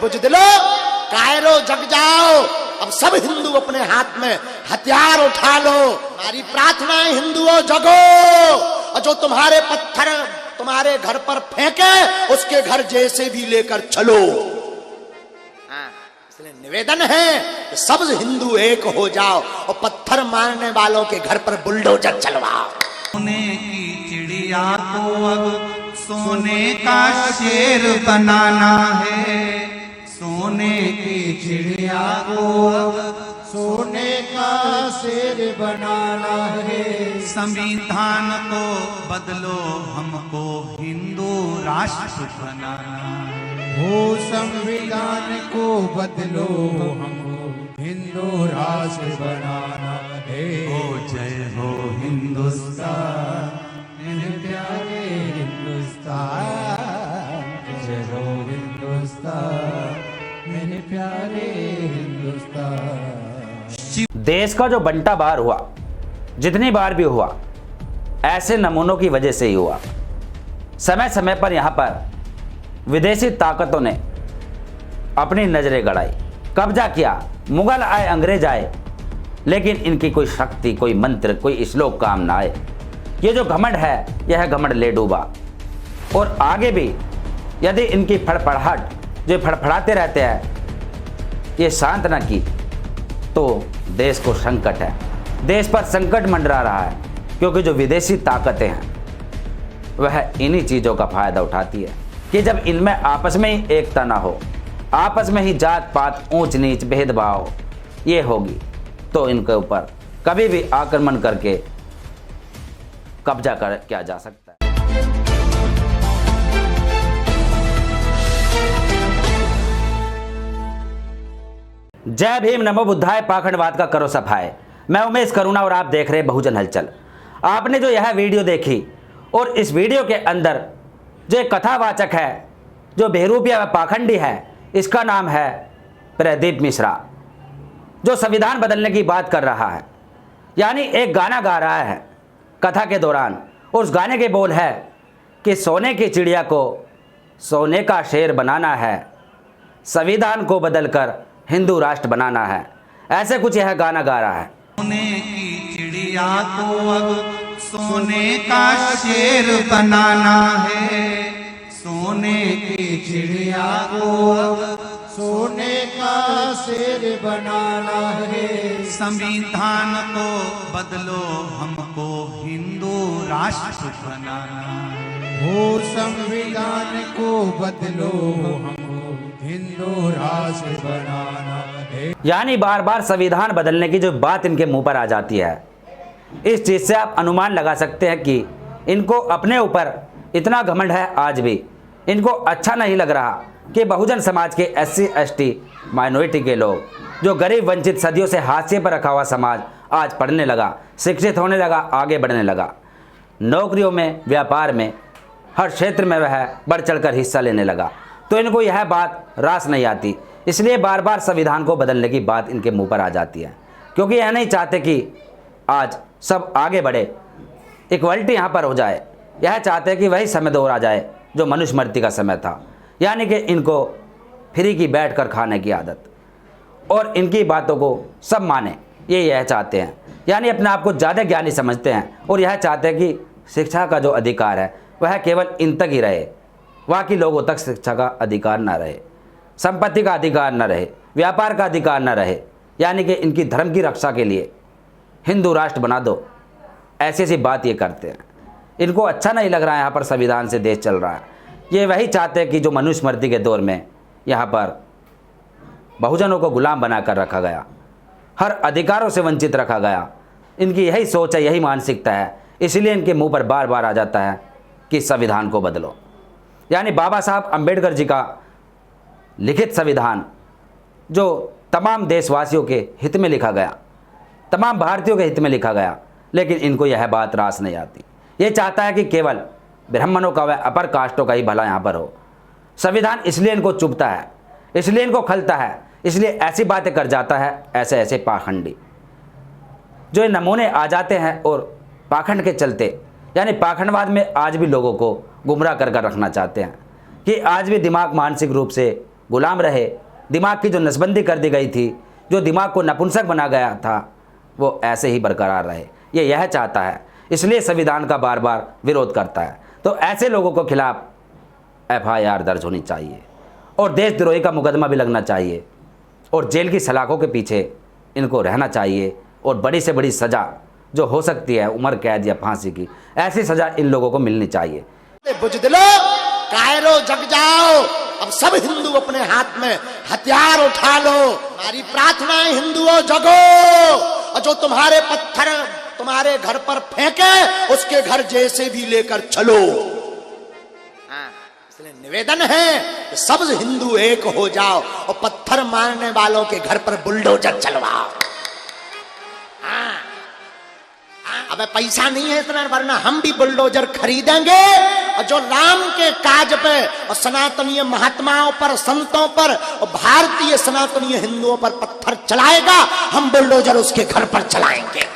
बुजदिलो Cairo जग जाओ। अब सब हिंदू अपने हाथ में हथियार उठा लो। हमारी प्रार्थना है हिंदुओं जगो, और जो तुम्हारे पत्थर तुम्हारे घर पर फेंके उसके घर जैसे भी लेकर चलो। इसलिए निवेदन है कि सब हिंदू एक हो जाओ और पत्थर मारने वालों के घर पर बुलडोजर चलवाओ। सोने की चिड़िया को अब सोने का शेर बनाना है। सोने की चिड़िया को अब सोने का शेर बनाना है। संविधान को बदलो, हमको हिंदू राष्ट्र बनाना है। हो संविधान को बदलो, हमको हिंदू राष्ट्र बनाना है। हो जय हो हिंदुस्तान, मेरे प्यारे हिंदुस्तान, जय हो हिंदुस्तान, मेरे प्यारे हिंदुस्तान। देश का जो बंटा बार हुआ, जितनी बार भी हुआ, ऐसे नमूनों की वजह से ही हुआ। समय समय पर यहाँ पर विदेशी ताकतों ने अपनी नजरें गड़ाई, कब्जा किया, मुगल आए, अंग्रेज आए, लेकिन इनकी कोई शक्ति, कोई मंत्र, कोई श्लोक काम ना आए। ये जो घमंड है, यह घमंड ले डूबा। और आगे भी यदि इनकी फड़फड़ाहट जो फड़फड़ाते रहते हैं ये शांत न की तो देश को संकट है, देश पर संकट मंडरा रहा है। क्योंकि जो विदेशी ताकतें हैं वह इन्हीं चीज़ों का फायदा उठाती है कि जब इनमें आपस में ही एकता ना हो, आपस में ही जात पात, ऊंच नीच, भेदभाव ये होगी, तो इनके ऊपर कभी भी आक्रमण करके कब्जा कर किया जा सकता है। जय भीम, नमो बुद्धाय, पाखंडवाद का करो सफाई। मैं उमेश करुणा और आप देख रहे हैं बहुजन हलचल। आपने जो यह वीडियो देखी और इस वीडियो के अंदर जो एक कथावाचक है, जो बेरूपिया व पाखंडी है, इसका नाम है प्रदीप मिश्रा, जो संविधान बदलने की बात कर रहा है। यानी एक गाना गा रहा है कथा के दौरान, उस गाने के बोल है कि सोने की चिड़िया को सोने का शेर बनाना है, संविधान को बदलकर हिंदू राष्ट्र बनाना है। ऐसे कुछ यह गाना गा रहा है। सोने की चिड़िया को अब सोने का शेर बनाना है। सोने की चिड़िया को अब सोने का शेर बनाना है। संविधान को बदलो, हमको हिंदू राष्ट्र बनाना है। हो संविधान को बदलो, हमको हिंदू राष्ट्र बनाना है। यानी बार बार संविधान बदलने की जो बात इनके मुंह पर आ जाती है, इस चीज़ से आप अनुमान लगा सकते हैं कि इनको अपने ऊपर इतना घमंड है। आज भी इनको अच्छा नहीं लग रहा कि बहुजन समाज के SC ST माइनॉरिटी के लोग, जो गरीब वंचित, सदियों से हाशिए पर रखा हुआ समाज आज पढ़ने लगा, शिक्षित होने लगा, आगे बढ़ने लगा, नौकरियों में, व्यापार में, हर क्षेत्र में वह बढ़ चढ़कर हिस्सा लेने लगा। तो इनको यह बात रास नहीं आती, इसलिए बार बार संविधान को बदलने की बात इनके मुंह पर आ जाती है। क्योंकि यह नहीं चाहते कि आज सब आगे बढ़े, इक्वलिटी यहाँ पर हो जाए। यह चाहते हैं कि वही समय दौर आ जाए जो मनुस्मृति का समय था। यानी कि इनको फ्री की बैठ कर खाने की आदत, और इनकी बातों को सब माने, ये यह चाहते हैं। यानी अपने आप को ज़्यादा ज्ञानी समझते हैं और यह चाहते हैं कि शिक्षा का जो अधिकार है वह केवल इन तक ही रहे, बाकी लोगों तक शिक्षा का अधिकार ना रहे, संपत्ति का अधिकार न रहे, व्यापार का अधिकार न रहे। यानी कि इनकी धर्म की रक्षा के लिए हिंदू राष्ट्र बना दो, ऐसी ऐसी बात ये करते हैं। इनको अच्छा नहीं लग रहा है यहाँ पर संविधान से देश चल रहा है। ये वही चाहते हैं कि जो मनुस्मृति के दौर में यहाँ पर बहुजनों को गुलाम बना कर रखा गया, हर अधिकारों से वंचित रखा गया, इनकी यही सोच है, यही मानसिकता है। इसलिए इनके मुंह पर बार बार आ जाता है कि संविधान को बदलो। यानी बाबा साहब अम्बेडकर जी का लिखित संविधान जो तमाम देशवासियों के हित में लिखा गया, तमाम भारतीयों के हित में लिखा गया, लेकिन इनको यह बात रास नहीं आती। ये चाहता है कि केवल ब्राह्मणों का व अपर कास्टों का ही भला यहाँ पर हो। संविधान इसलिए इनको चुभता है, इसलिए इनको खलता है, इसलिए ऐसी बातें कर जाता है ऐसे ऐसे पाखंडी जो ये नमूने आ जाते हैं। और पाखंड के चलते, यानी पाखंडवाद में आज भी लोगों को गुमराह कर रखना चाहते हैं कि आज भी दिमाग मानसिक रूप से गुलाम रहे, दिमाग की जो नसबंदी कर दी गई थी, जो दिमाग को नपुंसक बना गया था, वो ऐसे ही बरकरार रहे। ये यह चाहता है, इसलिए संविधान का बार बार विरोध करता है। तो ऐसे लोगों को खिलाफ FIR दर्ज होनी चाहिए और देशद्रोही का मुकदमा भी लगना चाहिए और जेल की सलाखों के पीछे इनको रहना चाहिए और बड़ी से बड़ी सज़ा जो हो सकती है उम्र कैद या फांसी की, ऐसी सज़ा इन लोगों को मिलनी चाहिए। बुजदिलो, कायरो जग जाओ, अब सब हिंदू अपने हाथ में हथियार उठा लो। हमारी प्रार्थना है हिंदुओं जगो, और जो तुम्हारे पत्थर तुम्हारे घर पर फेंके उसके घर जैसे भी लेकर चलो। इसलिए निवेदन है कि सब हिंदू एक हो जाओ और पत्थर मारने वालों के घर पर बुलडोजर चलवाओ। अब पैसा नहीं है इतना, वरना हम भी बुलडोजर खरीदेंगे और जो राम के काज पे और सनातनीय महात्माओं पर, संतों पर और भारतीय सनातनीय हिंदुओं पर पत्थर चलाएगा, हम बुलडोजर उसके घर पर चलाएंगे।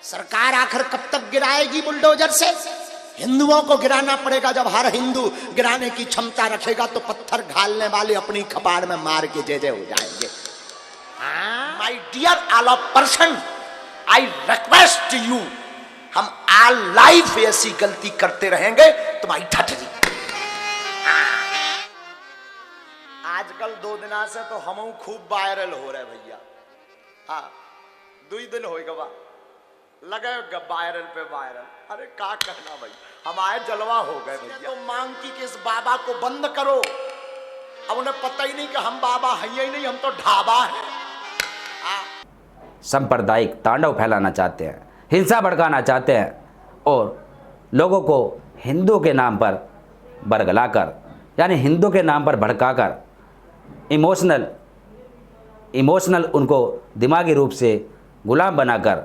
सरकार आखिर कब तक गिराएगी बुलडोजर से? हिंदुओं को गिराना पड़ेगा। जब हर हिंदू गिराने की क्षमता रखेगा तो पत्थर घालने वाले अपनी कपाड़ में मार के जे हो जाएंगे। My dear all of person, I request you, हम ऑल लाइफ ऐसी गलती करते रहेंगे तुम्हारी ठठरी। आजकल 2 दिना से तो हम खूब वायरल हो रहे भैया। हाँ, 2 दिन हो गवा लगे वायरल पे वायरल। अरे का कहना भाई, हमारे जलवा हो गए भैया। तो मांग की कि इस बाबा को बंद करो। अब उन्हें पता ही नहीं कि हम बाबा हैं ही नहीं, हम तो ढाबा हैं। सांप्रदायिक तांडव फैलाना चाहते हैं, हिंसा भड़काना चाहते हैं और लोगों को हिंदू के नाम पर बरगलाकर, यानी हिंदू के नाम पर भड़काकर इमोशनल उनको दिमागी रूप से गुलाम बनाकर,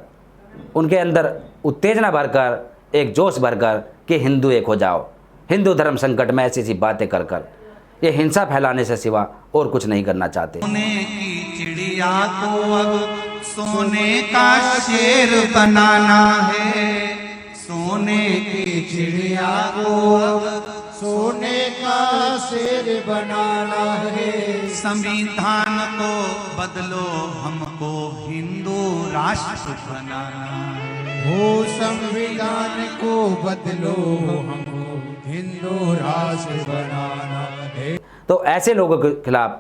उनके अंदर उत्तेजना भरकर, एक जोश भरकर कि हिंदू एक हो जाओ, हिंदू धर्म संकट में ऐसी बातें कर कर ये हिंसा फैलाने से सिवा और कुछ नहीं करना चाहते। सोने की चिड़िया को अब सोने का शेर बनाना है, सोने की चिड़िया को अब सोने का शेर बनाना है। संविधान को बदलो, हमको हिंदू राष्ट्र बनाना है। हो संविधान को बदलो, हमको हिंदू राष्ट्र बनाना है। तो ऐसे लोगों के खिलाफ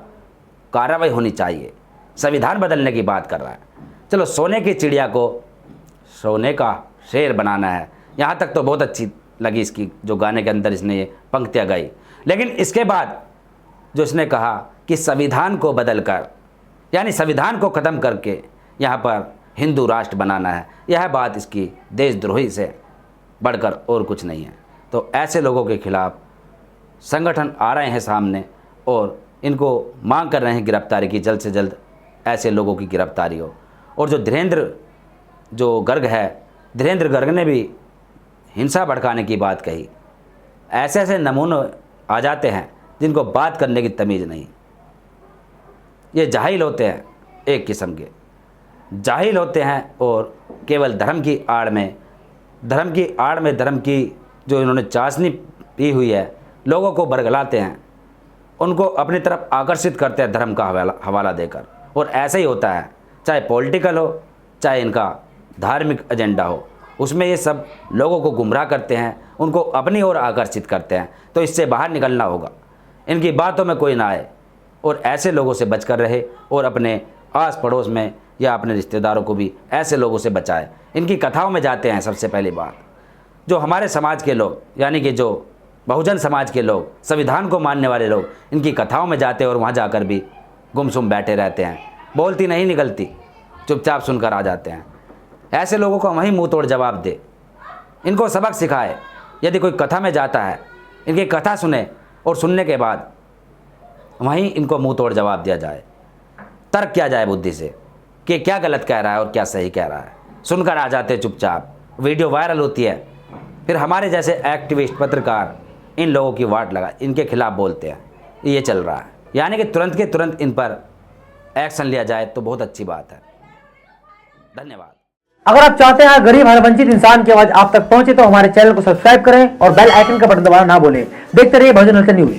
कार्रवाई होनी चाहिए। संविधान बदलने की बात कर रहा है, चलो सोने की चिड़िया को सोने का शेर बनाना है, यहाँ तक तो बहुत अच्छी लगी इसकी जो गाने के अंदर इसने ये पंक्तियाँ गाई। लेकिन इसके बाद जो इसने कहा कि संविधान को बदलकर, यानी संविधान को ख़त्म करके यहाँ पर हिंदू राष्ट्र बनाना है, यह बात इसकी देशद्रोही से बढ़कर और कुछ नहीं है। तो ऐसे लोगों के खिलाफ संगठन आ रहे हैं सामने और इनको मांग कर रहे हैं गिरफ्तारी की, जल्द से जल्द ऐसे लोगों की गिरफ्तारी हो। और जो धीरेन्द्र गर्ग ने भी हिंसा भड़काने की बात कही। ऐसे ऐसे नमूने आ जाते हैं जिनको बात करने की तमीज़ नहीं। ये जाहिल होते हैं, एक किस्म के जाहिल होते हैं और केवल धर्म की धर्म की जो इन्होंने चाशनी पी हुई है, लोगों को बरगलाते हैं, उनको अपनी तरफ आकर्षित करते हैं धर्म का हवाला देकर। और ऐसा ही होता है, चाहे पॉलिटिकल हो चाहे इनका धार्मिक एजेंडा हो, उसमें ये सब लोगों को गुमराह करते हैं, उनको अपनी ओर आकर्षित करते हैं। तो इससे बाहर निकलना होगा, इनकी बातों में कोई ना आए और ऐसे लोगों से बचकर रहे और अपने आस पड़ोस में या अपने रिश्तेदारों को भी ऐसे लोगों से बचाए। इनकी कथाओं में जाते हैं। सबसे पहली बात, जो हमारे समाज के लोग, यानी कि जो बहुजन समाज के लोग, संविधान को मानने वाले लोग, इनकी कथाओं में जाते हैं और वहाँ जाकर भी गुमसुम बैठे रहते हैं, बोलती नहीं निकलती, चुपचाप सुनकर आ जाते हैं। ऐसे लोगों को वहीं मुंह तोड़ जवाब दे, इनको सबक सिखाए। यदि कोई कथा में जाता है, इनकी कथा सुने और सुनने के बाद वहीं इनको मुंह तोड़ जवाब दिया जाए, तर्क किया जाए बुद्धि से कि क्या गलत कह रहा है और क्या सही कह रहा है। सुनकर आ जाते चुपचाप, वीडियो वायरल होती है, फिर हमारे जैसे एक्टिविस्ट पत्रकार इन लोगों की वाट लगा इनके खिलाफ बोलते हैं। ये चल रहा है, यानी कि तुरंत के तुरंत इन पर एक्शन लिया जाए तो बहुत अच्छी बात है। धन्यवाद। अगर आप चाहते हैं गरीब हर वंचित इंसान की आवाज आप तक पहुंचे तो हमारे चैनल को सब्सक्राइब करें और बेल आइकन का बटन दबाना ना भूलें। देखते रहिए बहुजन हलचल न्यूज।